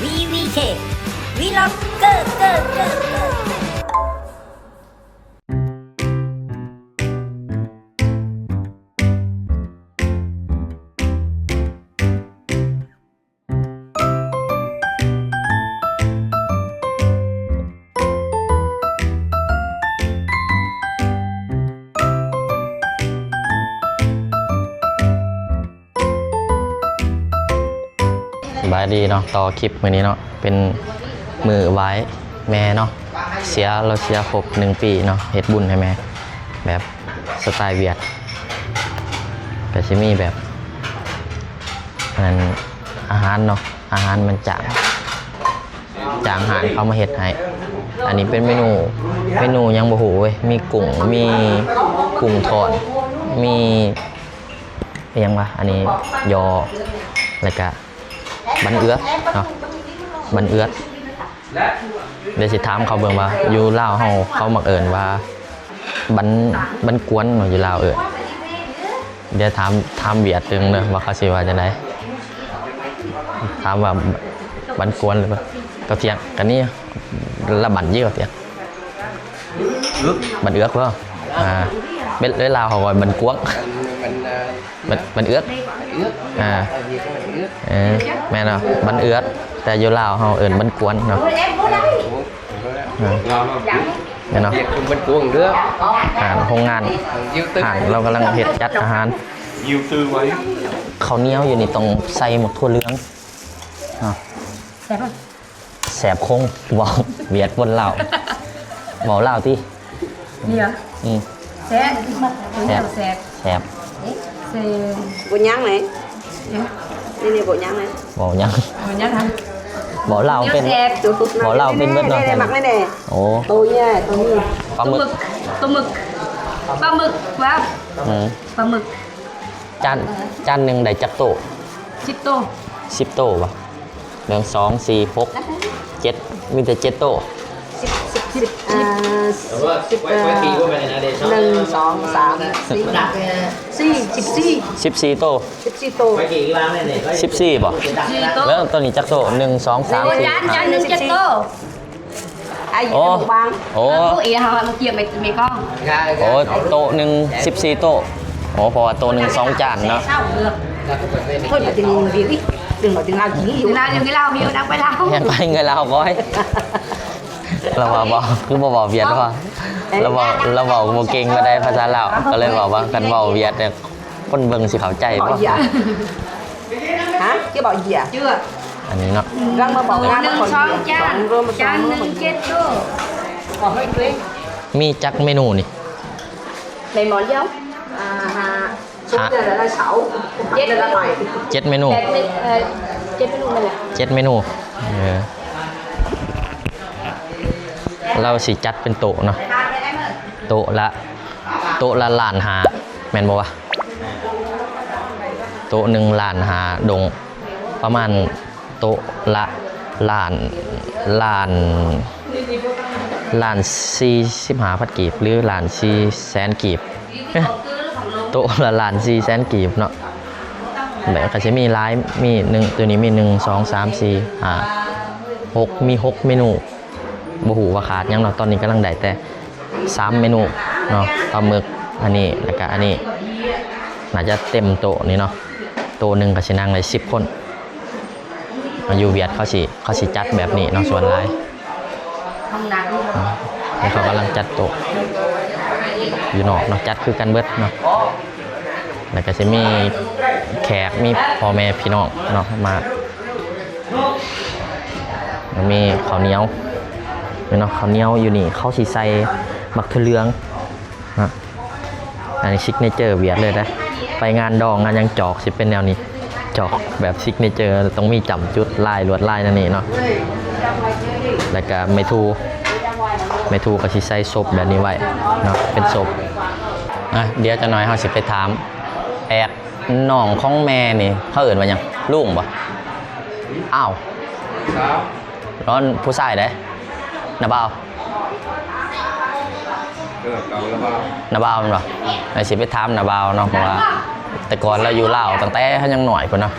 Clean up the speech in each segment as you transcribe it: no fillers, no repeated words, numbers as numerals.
VVK Vlogger บายดีเนาะต่อคลิปมื้อนี้เนาะเป็นมือไว้แม่เนาะเราเสียครบ1 ปีเนาะเฮ็ดบุญให้แม่แบบสไตล์เวียดก็สิมีแบบนั้นอาหารเนาะอาหารมันจางอาหารเขามาเฮ็ดให้อันนี้เป็นเมนูยังบ่ฮู้เว้ยมีกุ้งทอดมียังวะอันนี้ยอแล้วก็บันเอื้อเนาะบันเอื้อเดี๋ยวสิถามเขาเบิ่งว่าอยู่ลาวเขามักเอิ้นว่าบันกวนเนาะอยู่ลาวเดี๋ยวถามเวียดตึงเด้อว่าเขาสิว่าจังได๋ถามว่าบันกวนหรือเปล่าก็เถียงกันนี่ละบันยี่ก็เถียงบันเอื้อบ่เป็นเลยลาวเขาgọiบันกวงบันเอื้อแม่เนาะบันเอื้อแต่อยู่ลาวเขาเอิ้นบันกวนเนาะเนี่ยเนาะบันกวงเด้อโรงงานเรากำลังเฮ็ดจัดอาหารข้าวเหนียวอยู่นี่ต้องใส่หมกทั่วเหลืองแสบคงบอกเวียดบนลาวบอกลาวที่แซ่บbộ nhang này đây bộ nhang này บอกยัง hả บอกลาวเป็นบอกลาวเป็นเบิดเนาะ mặc đây này โอ้ tôi nha tôi nhìn ปลาหมึก ว้าว ปลาหมึกจานหนึ่งได้จักโต10 โตป่ะ1 2 4 6 7มีแต่7 โต 14 โต14ป่ะแล้วตัวนี้จักโต1 2 3 4 chánนึงchết tô ai gì một băng โอ้ ý là họ chia mấy con โอ้โตหนึ่ง14 โตโอ้เพราะว่าโตหนึ่ง2 จานเนาะ thôi mà đừng việc đi đừng nói tiếng Lào chỉ hiểu đừng cái Lào hiểu đang phải Lào ยังไปเงินเราก้อยเราบอกคือบอกเวียดว่าเราบอกโมเก่งมาได้ภาษาลาวก็เลยบอกว่ากันบอกเวียดเนี่ยคนเบิ่งสิเข้าใจป่ะ hả chứ bảo gì à chưa อันนี้เนาะ răng mà bảo răng mà còn chan nâng chết tô còn hơi tuyến มีจักเมนูนี่ mấy món giống số giờ là 6 chết là 7 เมนู chết メนูnày 7 เมนูเราสิจัดเป็นโต๊ะเนาะโต๊ะละล้านหาแม่นบ่วะโต๊ะ1 ล้านหาดงประมาณโต๊ะละล้าน45,000 กีบหรือล้าน4 แสนกีบโต๊ะละล้าน4 แสนกีบเนาะแบบก็จะมีหลายมีตัวนี้มี1 2 3 4 5 6มี6 เมนูบ่ฮู้ว่าขาดยังเนาะตอนนี้กำลังได้แต่3 เมนูเนาะปลาหมึกอันนี้แล้วก็อันนี้น่าจะเต็มโต๊ะนี่เนาะโต๊ะนึงก็สินั่งได้10 คนอยู่เวียดเขาสิจัดแบบนี้เนาะส่วนหลายนี่เขากำลังจัดโต๊ะอยู่นอกเนาะจัดคือกันเบิดเนาะแล้วก็จะมีแขกมีพ่อแม่พี่น้องเนาะมามีข้าวเหนียวเนาะข้าวเหนียวอยู่นี่เขาสิใส่มักถั่วเหลืองนะอันนี้ซิกเนเจอร์เวียดเลยนะไปงานดองงานยังจอกสิเป็นแนวนี้จอกแบบซิกเนเจอร์ต้องมีจำจุดลายลวดลายนั่นนี่เนาะแล้วก็เมทูก็สิใส่ศพแบบนี้ไว้เนาะเป็นศพเดี๋ยวจะน้อยเขาสิไปถามแอกน้องของแม่นี่เขาเอิ่นว่าหยังลุงบ่อ้าวร้อนผู้ชายเด้นาบ่าวมันบ่ไอ้สิไปถามนาบ่าวเนาะเพราะว่าแต่ก่อนเราอยู่ลาวตั้งแต่เขายังหน่อยพุ่นเนาะ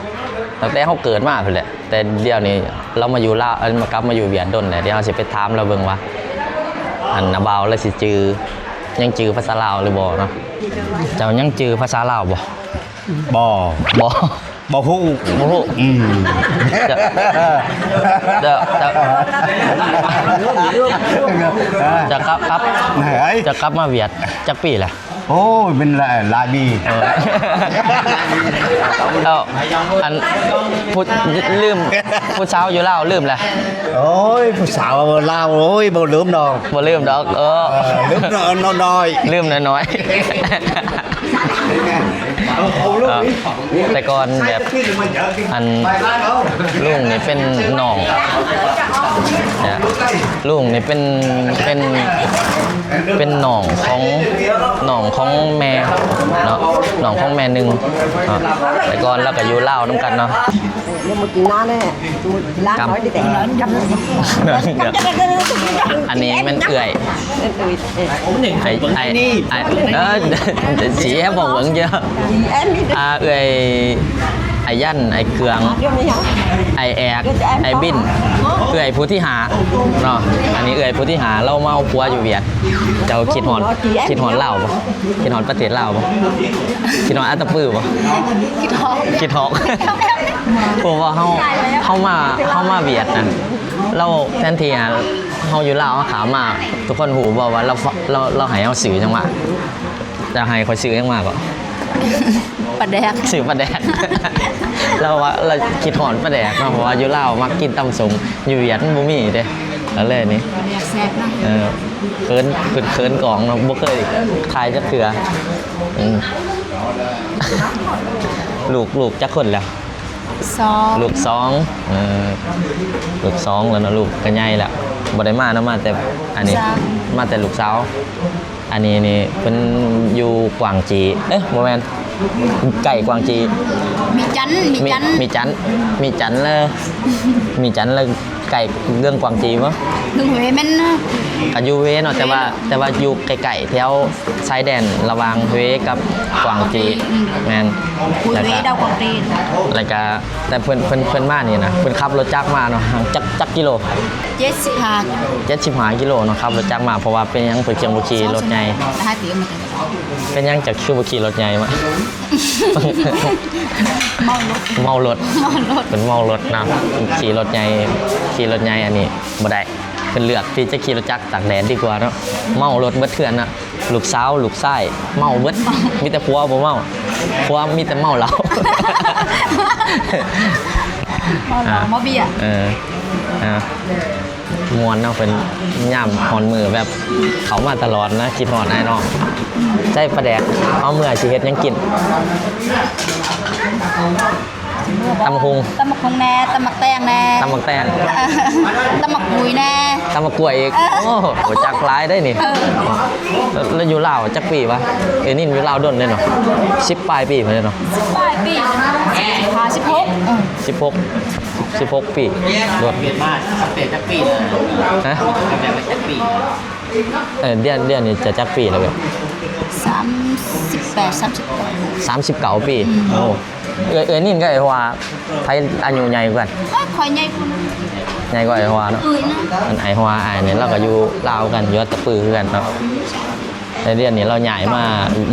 ตั้งแต่เขาเกิดมาเพิ่นแหละแต่เดี๋ยวนี้เรามาอยู่ลาวมากลับมาอยู่เวียดดนแหละเดี๋ยวเราสิไปถามเราเบิ่งว่าอันนาบาวแล้วสิจือยังจือภาษาลาวหรือบ่เนาะเจ้ายังจือภาษาลาวบ่ บ่ บ่ บ่ฮู้ บ่ฮู้ จะจะกลับ ไหน จะกลับมาเวียดจักปีแหละ โอ้ยเป็นหลายปี แล้วอันพูดลืมพูดเช้าอยู่ลาวลืมแหละ โอ้ยผู้สาวลาวโอ้ยบ่ลืมดอก บ่ลืมดอกลืมน้อย ลืมน้อยแต่ก่อนแบบอันลุงนี่เป็นน้องลุงนี่เป็นน้องของแม่เนาะน้องของแม่หนึ่งแต่ก่อนเราก็อยู่ลาวน้ำกันเนาะ nhưng mà chị nói nè lá Cầm. nói đi tẹt nói cầm อันนี้มันเอื่อยไอ้สีแอบบอกเหมือนเยอะ em đi เอื่อยไอ้ยันไอ้เกือง vô đi hả ไอแอกไอบินเอื่อยผู้ที่หาเนาะอันนี้เอื่อยผู้ที่หาเรามาเอาผัวอยู่เวียดเจ้าคิดหอนเล่าปะคิดหอนประเทศเล่าปะคิดหอนอัตตปื้อปะคิดหอกผมว่าเขามาเวียดนะเราแทนที่เขาอยู่ลาวขามาทุกคนหูบอกว่าเราให้เอาสื่อจังหวะจะให้คอยสื่อจังหวะก็ bà đẹp สื่อปลาแดก เราว่าเราคิดหอนปลาแดกเนาะเพราะว่าอยู่ลาวมักกินตำสงอยู่เวียดมันบ่มีเด้แล้วเลยนี่ đẹp xẹp nè เคินกล่องเนาะบ่เคยทายจักเถื่อลูกจักคนแล้ว so ลูกสองลูกสองแล้วเนาะลูกก็ใหญ่แล้วบ่ได้มาเนาะมาแต่อันนี้มาแต่ลูกสาวอันนี้นี่เพิ่นอยู่กวางจีบ่แม่นไก่กวางจี mì chánh มีจันเลยไก่เรื่องกวางจีมั้ง đường Huế men กับยูเวเนาะแต่ว่าอยู่ไกลๆแถวชายแดนระหว่างเวกับกวางจีแมน Huế แล้วก็ đâu còn tiền แล้วก็แต่เพิ่นมานี่นะเพิ่นขับรถจักรมาเนาะจักกิโล chết xị hạt 75กิโลเนาะขับรถจักรมาเพราะว่าเป็นหยังเพิ่นเจียงบ่ขี่รถใหญ่ 2 tiếng mà เป็นหยังจากคือบ่ขี่รถใหญ่มา เมารถเป็นเมารถนะขี่รถใหญ่อันนี้บ่ได้เป็นเลือกที่จะขี่รถจักรตากแดดดีกว่าเนาะเมารถเบิดเถื่อนน่ะลูกสาวลูกชายเมาเบิดมีแต่ผัวบ่เมาผัวมีแต่เมาเหล้า mò bia มวนเนาะเป็นย่ำหอนมือแบบเขามาตลอดนะคิดหอนไอ้น้องใช่ประแดกเอาเมื่อสิเฮ็ดยังกินตำหุง tâm mật không nè tâm mật teng nè ตำบักแตง tâm mật mùi nè ตำบักกล้วยอีกโอ้โหจักร้ายได้นี่แล้วอยู่ลาวจักปีปะนี่อยู่ลาวดนเลยเนาะ10 ปลายปีมาเลยเนาะ vài pi 16 ปีโดด เปลี่ยนมาเปลี่ยนจากปีเลย ฮะ เปลี่ยนจากปี เดือนนี้จะจักปีแล้วแบบ 38 39 39 ปีโอ้นี่ก็ไอ้ว่าไทยอายุใหญ่กว่า khoai nhây con ใหญ่กว่าไอ้ว่าเนาะ ơi nè มันไอ้ว่าไอ้เนี่ยเราก็อยู่ลาวกันอยู่ตะปือคือกันเนาะในเดือนนี้เราใหญ่มา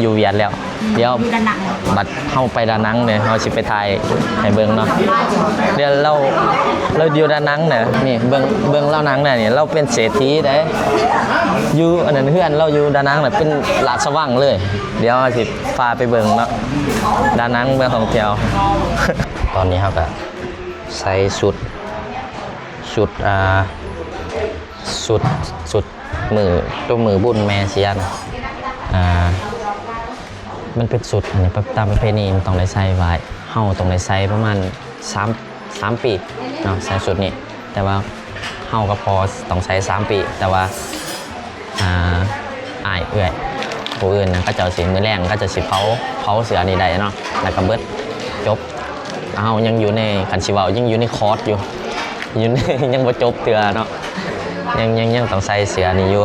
อยู่เวียดแล้วเดี๋ยว đi Đà Nẵng บัดเข้าไปดานังเนี่ยเราสิไปถ่ายให้เบิ่งเนาะเดี๋ยวเราอยู่ดานังเนี่ยนี่เบิ่งเล่านังเนี่ยนี่เราเป็นเศรษฐีเด้อยู่อันนั้นเพื่อนเราอยู่ดานังเนี่ยเป็นลาดสว่างเลย เดี๋ยวสิพาไปเบิ่งเนาะดานังเมืองของเที่ยว ตอนนี้เราก็ใส่สุดมือตัวมือบุญแม่เสียนมันเป็นสุดอันนี้ตามประเพณีมันต้องได้ใส่ไว้เฮาต้องได้ใส่ประมาณ3 ปีเนาะใส่สุดนี้แต่ว่าเฮาก็พอต้องใส่3 ปีแต่ว่าอ้ายเอื้อยผู้อื่นนะก็จะสิมื้อแรงก็จะสิเผาเสือนี่ได้เนาะแล้วก็เบิดจบเฮายังอยู่ในคันสิเว้ายังอยู่ในคอร์สอยู่ยังบ่จบเตือเนาะยังต้องใส่เสือนี่อยู่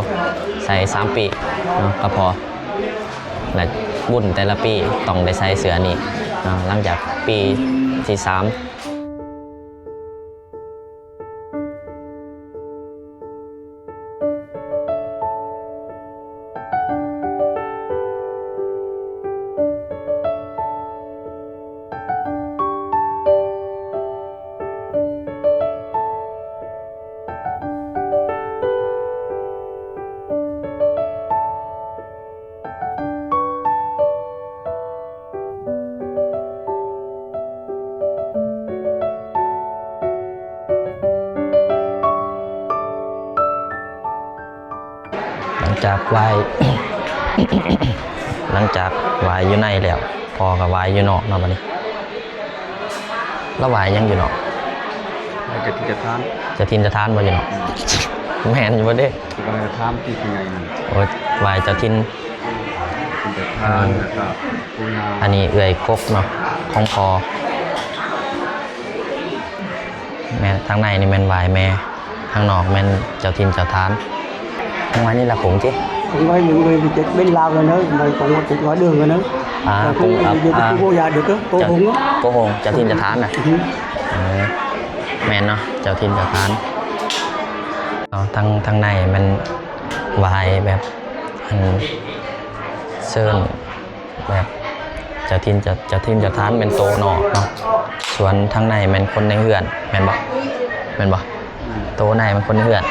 ใส่3 ปีเนาะก็พอและบุญแต่ละปีต้องได้ใส่เสือนี่หลังจากปีที่3 จากไหว้ หลังจากไหว้อยู่ในแล้วพอกับไหว้อยู่นอกเนาะบัดนี้แล้วไหว้ยังอยู่นอก จะที่จะทาน จะทินจะทานบ่อยู่นอก แม่นอยู่บ่เด้ กำลังจะทานที่ยังไงมัน โอ้ยไหว้เจะทิน จะทานแล้วก็ปูนา อันนี้เอื่อยกกเนาะของพอแม่ทางในนี่แม่นไหว้แม่ทางนอกแม่นเจ้าทินเจ้าทานทางในนี่ละผงจิ cũng có những người bị chết bên lao rồi nữa mà cũng có đường rồi nữa cũng ập cô già được đó cô hùng á โกหงเจ้าทินเจ้าทานน่ะแม่นเนาะเจ้าทินเจ้าทานทางในมันไหว้แบบอันเซิร์นแบบเจ้าทินเจ้าทานเป็นโตนอกเนาะส่วนทางในมันคนในเฮือนแม่นบ่โตในมันคนในเฮือน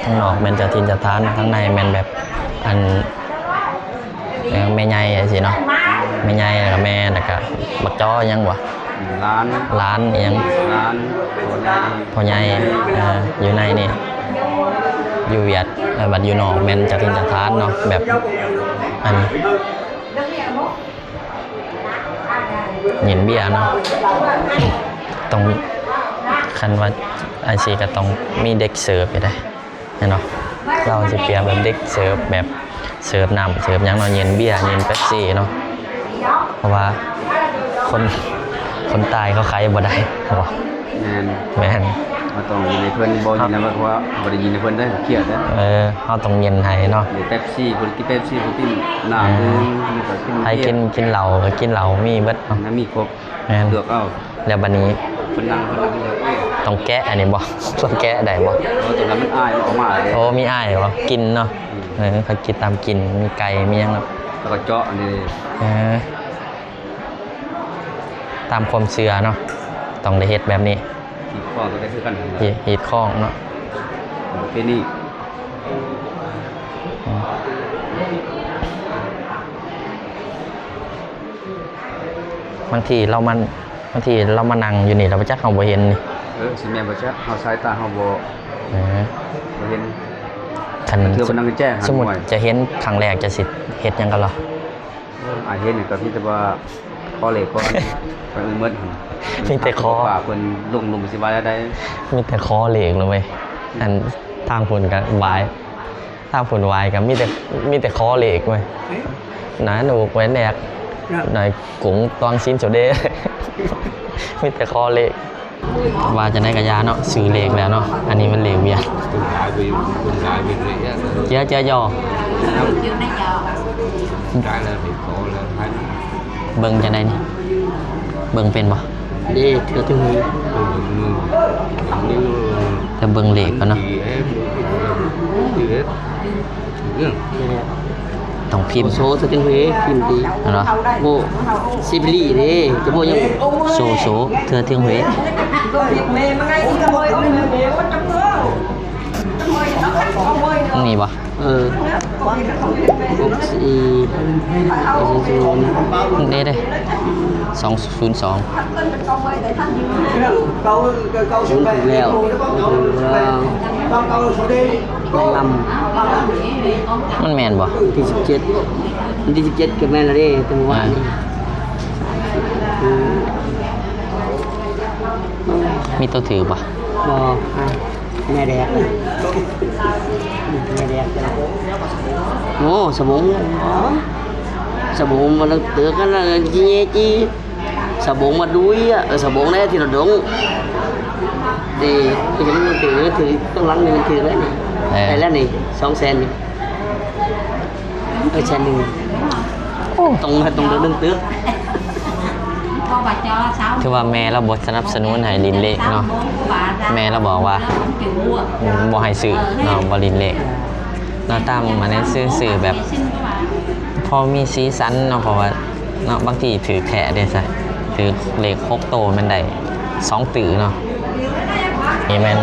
ทางนอกแม่นเจ้าทินเจ้าทานทางในแม่นแบบอันแม่ใหญ่สิเนาะแม่ใหญ่แล้วก็แม่แล้วก็บักจ้อยังบ่ร้านยัง ร้าน พ่อใหญ่อยู่ในนี่อยู่เวียดบัดอยู่นอกแม่นเจ้าทินเจ้าทานเนาะแบบอันเห็นเบี้ยเนาะต้องคันว่าไอซีก็ต้องมีเด็กเสิร์ฟไปได้เนาะเราจะเปรียบแบบเด็กเสิร์ฟแบบเสิร์ฟน้ำเสิร์ฟยังเนาะเย็นเบียร์เย็นเป๊ปซี่เนาะเพราะว่าคนตายเขาขายบ่ได้บอกแม่น มาต้องอยู่ในเพื่อนบอลนะเพราะว่าบริยินในเพื่อนได้เครียดนะ เขาต้องเย็นให้เนาะ หรือเป๊ปซี่คนกินเป๊ปซี่คนกินน้ำนึง ให้กินเหล้าก็กินเหล้ามีเบิดเนาะ น้ำมีครบ แม่น เลือกเอา แล้วบัดนี้ คนนั่งเลย ต้องแกะอันนี้บ่ ต้องแกะได้บ่ ตรงนั้นมันอายออกมาเลย โอ้มีอ้ายบ่กินเนาะเขากินตามกินมีไก่มีหยังเนาะ แล้วก็เจาะนี่ ตามความเชื่อเนาะต้องได้เฮ็ดแบบนี้ ที่ข้อก็ได้คือกัน เฮ็ดข้องเนาะ เป็นนี่ บางทีเรามานั่งอยู่นี่เราบ่จักเฮาบ่เห็นนี่ สิแม่บ่ชักเฮาสายตาเฮาบ่เห็น คัน เทื่อบ่นั่งแจ้ง สมมุติจะเห็นครั้งแรกจะสิเฮ็ดหยังกันเหรอ เห็นนี่ก็พี่แต่ว่าข้อเหล็กข้อไปมืด มีแต่คอ ฝากเพิ่นลงสิว่าได้ มีแต่คอเหล็กเลยเว้ยอันทางฝุ่นก็วายทางฝุ่นวายก็มีแต่คอเหล็กเว้ยนะหนูไว้แนกหน่อยกุ้งตองชิ้นโซเด้ มีแต่คอเหล็กว่าจะได้กระยาเนาะซื้อเหล็กแล้วเนาะอันนี้มันเหล็กเบียร์เจ๊ย่อเบิ่งจะได้นี่เบิ่งเป็นบ่ đi thừa thương nghị แต่เบิ่งเหล็กก็เนาะต้องพิมพ์ số thừa thiên huế phim đi เนาะ bộ sibili đi cái bộ như โซเทือเทียงเว นี่ปะ นี่ได้202 bốn thủ lèo năm มันแมนปะ đi 17 cái men là đi từ ngoài đi มีตัวถือปะ bò mẹ đẹp mẹ đẹp ô xà bụng mà nó tự cái là chi nhé chi xà bụng mà đuôi ở xà bụng đấy thì là đúng thì những từ thìต้องล้างนี่คือแล้วนี่ได้แล้วนี่2 เซนนี่เซนนึงตรงดึงตึก คือว่าแม่เราบทสนับสนุนให้ลินเลขเนาะแม่เราบอกว่าบ่ให้สื่อเนาะบ่ลินเลขเราตามมาในสื่อแบบพอมีสีสันเนาะเพราะว่าเนาะบางทีถือแขะได้ใส่ถือเลข6 โตมันได้2 ตือเนาะนี่มัน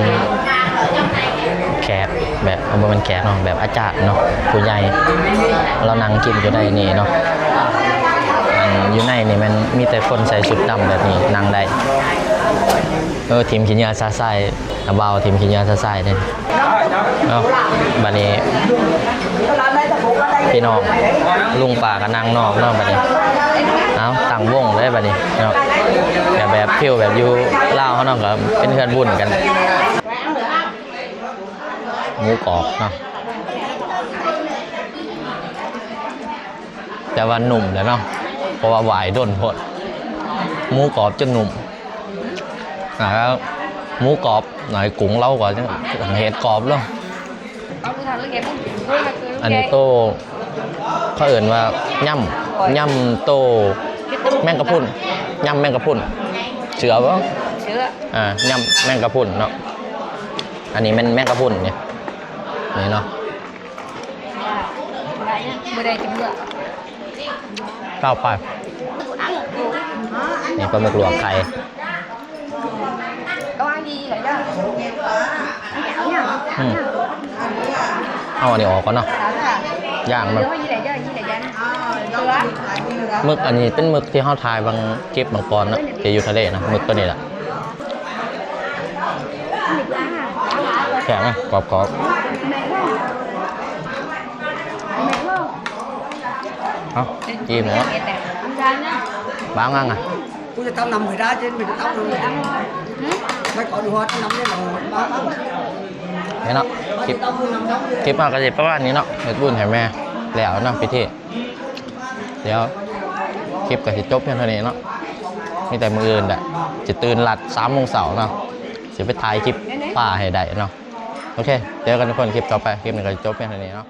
แขกแบบบ่มันแขกเนาะแบบอาจารย์เนาะผู้ใหญ่เรานั่งกินอยู่ได้นี่เนาะอยู่ในนี่มันมีแต่คนใส่ชุดดำแบบนี้นั่งได้ทีมขี้เหงื่อซาไซ กระเบาทีมขี้เหนียวซะใส่เนี่ยเนาะบัดนี้พี่น้องลุงป่ากับนางนอกเนาะบัดนี้เอาต่างวงเลยบัดนี้เนาะแบบฟิวแบบอยู่ลาวเขาเนาะก็เป็นเพื่อนบุญกันหมูกรอบเนาะแต่ว่าหนุ่มแล้วเนาะเพราะว่าหวายด้นพดหมูกรอบจนหนุ่มแล้วหมูกรอบหน่อยกุ้งเล่ากว่าจังเห็ดกรอบแล้วอันนี้โตเขาเอ่นว่าย่ำโตแมงกะพรุนย่ำแมงกะพรุนเชื่อปะเชื่อย่ำแมงกะพรุนเนาะอันนี้มันแมงกะพรุนเนี่ยนี่เนาะข้าวไปนี่ปลาหมึกหลวงไข่เอาอันนี้ออกก่อนเนาะย่างมันหมึกอันนี้เป็นหมึกที่เขาทายบางเก็บบางกรเนาะจะอยู่ทะเลนะหมึกตัวนี้แหละแข็งนะกรอบเอาจิ้มเนาะบ้างงั้งอ่ะ กูจะทำนำไปได้chứ mìnhจะทำนำไม่ขอดูฮอตนำได้หรอบ้า นี่เนาะคลิปมาก็จะประมาณนี้เนาะเฮ็ดบุญให้แม่แล้วเนาะพิธีเดี๋ยวคลิปก็สิจบเพียงเท่านี้เนาะมีแต่มื้ออื่นแหละจะตื่นหลัด3 โมงเช้าเนาะสิไปถ่ายคลิปป่าให้ได้เนาะโอเคเจอกันทุกคนคลิปต่อไปคลิปนี้ก็จะจบเพียงเท่านี้เนาะ